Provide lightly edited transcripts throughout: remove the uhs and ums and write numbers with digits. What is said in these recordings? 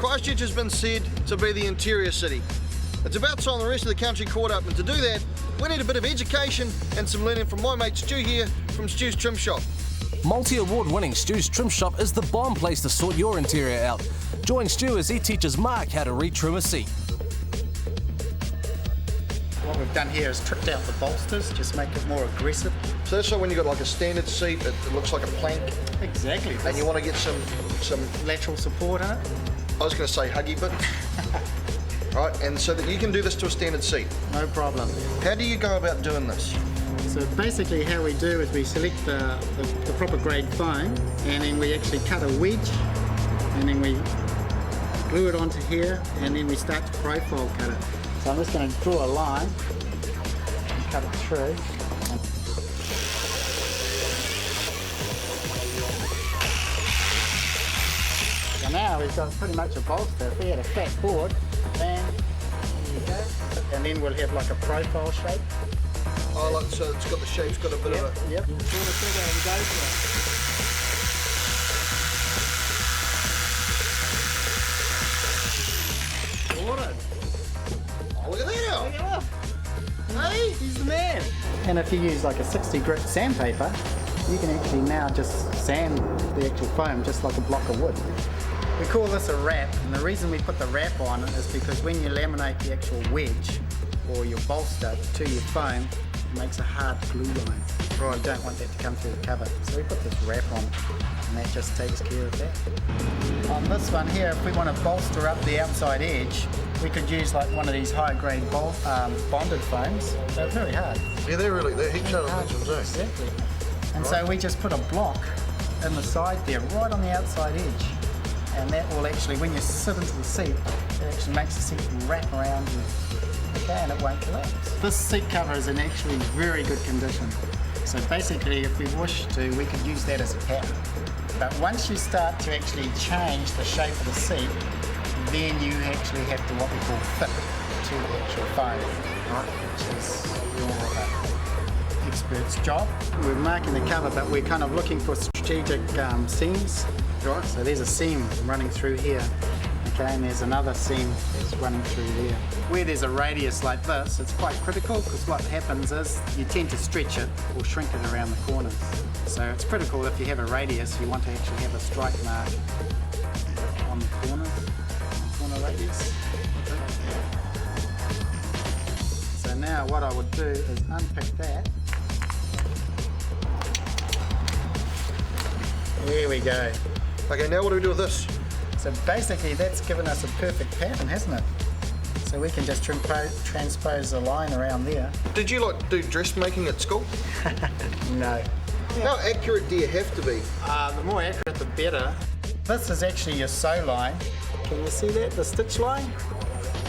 Christchurch has been said to be the interior city. It's about time the rest of the country caught up, and to do that, we need a bit of education and some learning from my mate Stu here from Stu's Trim Shop. Multi-award-winning Stu's Trim Shop is the bomb place to sort your interior out. Join Stu as he teaches Mark how to retrim a seat. What we've done here is tripped out the bolsters, just make it more aggressive. So that's like when you've got like a standard seat, it looks like a plank. Exactly. And you want to get some lateral support in it. I was going to say huggy bit. Right, and so that you can do this to a standard seat. No problem. How do you go about doing this? So basically how we do is we select the proper grade foam, and then we actually cut a wedge, and then we glue it onto here, and then we start to profile cut it. So I'm just going to draw a line and cut it through. So now we've got pretty much a bolster. If we had a fat board, bam, there you go. And then we'll have like a profile shape. Oh, like, so it's got the shape's got a bit of a... Yep, pull the trigger and go for it. Ordered. Oh, look at that now. Look at that. Hey, he's the man. And if you use like a 60 grit sandpaper, you can actually now just sand the actual foam just like a block of wood. We call this a wrap, and the reason we put the wrap on is because when you laminate the actual wedge or your bolster to your foam, it makes a hard glue line. Right. You don't want that to come through the cover. So we put this wrap on, and that just takes care of that. On this one here, if we want to bolster up the outside edge, we could use like one of these high grade bonded foams. They're very hard. Yeah, they're heaps harder than these ones, eh? Exactly. And so we just put a block in the side there, right on the outside edge. And that will actually, when you sit into the seat, it actually makes the seat wrap around you. Okay, and it won't collapse. This seat cover is in actually very good condition. So basically, if we wish to, we could use that as a cap. But once you start to actually change the shape of the seat, then you actually have to what we call fit to the actual foam, right? Which is more expert's job. We're marking the cover, but we're kind of looking for strategic seams. Right, so there's a seam running through here, okay, and there's another seam that's running through there. Where there's a radius like this, it's quite critical because what happens is you tend to stretch it or shrink it around the corners. So it's critical if you have a radius, you want to actually have a strike mark on the corner radius. Okay. So now what I would do is unpick that. There we go. Okay, now what do we do with this? So basically that's given us a perfect pattern, hasn't it? So we can just transpose the line around there. Did you like do dressmaking at school? No. How accurate do you have to be? The more accurate the better. This is actually your sew line. Can you see that, the stitch line?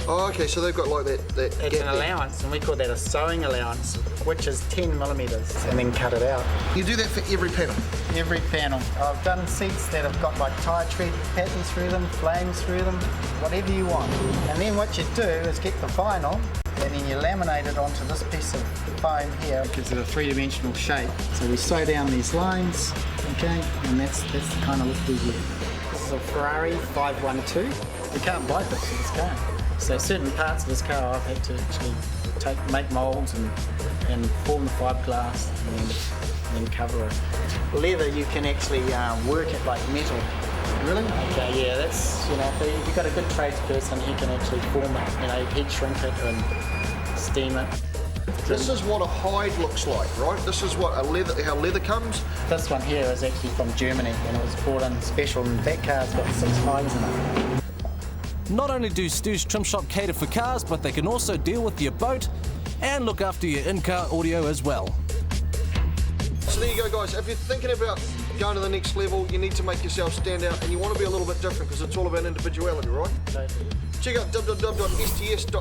Oh, okay, so they've got like that It's gap an there. allowance, and we call that a sewing allowance, which is 10 millimetres, and then cut it out. You do that for every panel? Every panel. I've done seats that have got like tire tread patterns through them, flames through them, whatever you want. And then what you do is get the vinyl, and then you laminate it onto this piece of foam here. It gives it a three-dimensional shape. So we sew down these lines, okay, and that's the kind of look we get. This is a Ferrari 512. We can't buy bits of this car. So certain parts of this car I've had to actually make moulds and form the fiberglass and then cover it. Leather you can actually work it like metal. Really? Okay, yeah, that's, you know, if you've got a good tradesperson, he can actually form it, you know, heat shrink it and steam it. This is what a hide looks like, right? This is what how leather comes. This one here is actually from Germany and it was brought in special, and that car's got 6 hides in it. Not only do Stu's Trim Shop cater for cars, but they can also deal with your boat and look after your in-car audio as well. So there you go, guys. If you're thinking about going to the next level, you need to make yourself stand out and you want to be a little bit different because it's all about individuality, right? Totally. Check out www.sts.co.nz